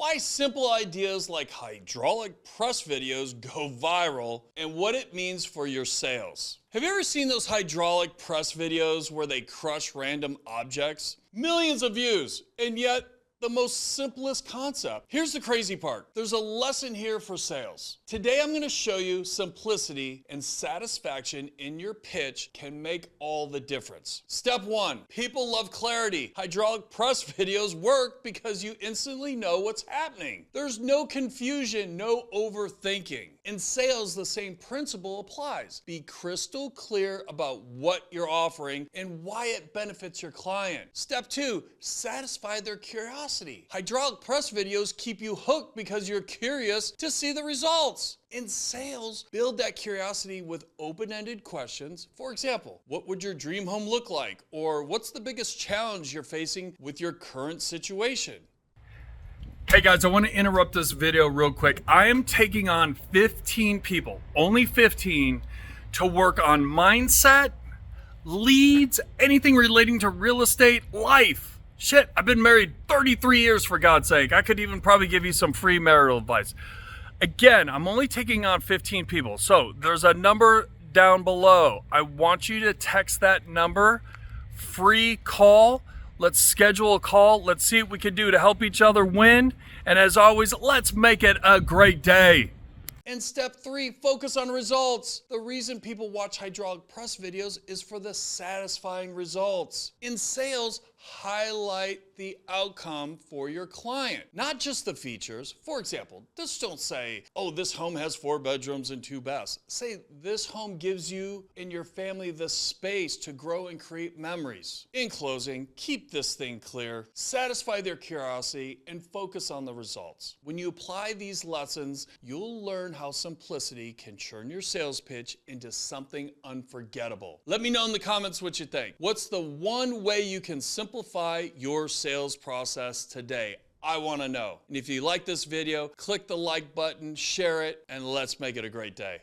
why simple ideas like hydraulic press videos go viral, and what it means for your sales. Have you ever seen those hydraulic press videos where they crush random objects? Millions of views, and yet the most simplest concept. Here's the crazy part. There's a lesson here for sales. Today I'm going to show you simplicity and satisfaction in your pitch can make all the difference. Step 1. People love clarity. Hydraulic press videos work because you instantly know what's happening. There's no confusion, no overthinking. In sales, the same principle applies. Be crystal clear about what you're offering and why it benefits your client. Step 2. Satisfy their curiosity. Hydraulic press videos keep you hooked because you're curious to see the results. In sales, build that curiosity with open-ended questions. For example, what would your dream home look like? Or what's the biggest challenge you're facing with your current situation? Hey guys, I want to interrupt this video real quick. I am taking on 15 people, only 15, to work on mindset, leads, anything relating to real estate, life. Shit, I've been married 33 years for God's sake. I could even probably give you some free marital advice. Again, I'm only taking on 15 people. So there's a number down below. I want you to text that number, free call. Let's schedule a call. Let's see what we can do to help each other win. And as always, let's make it a great day. And step 3, focus on results. The reason people watch hydraulic press videos is for the satisfying results. In sales, highlight the outcome for your client, not just the features. For example, just don't say, oh, this home has 4 bedrooms and 2 baths. Say, this home gives you and your family the space to grow and create memories. In closing, keep this thing clear, satisfy their curiosity, and focus on the results. When you apply these lessons, you'll learn how simplicity can turn your sales pitch into something unforgettable. Let me know in the comments what you think. What's the one way you can simplify your sales process today? I want to know. And if you like this video, click the like button, share it, and let's make it a great day.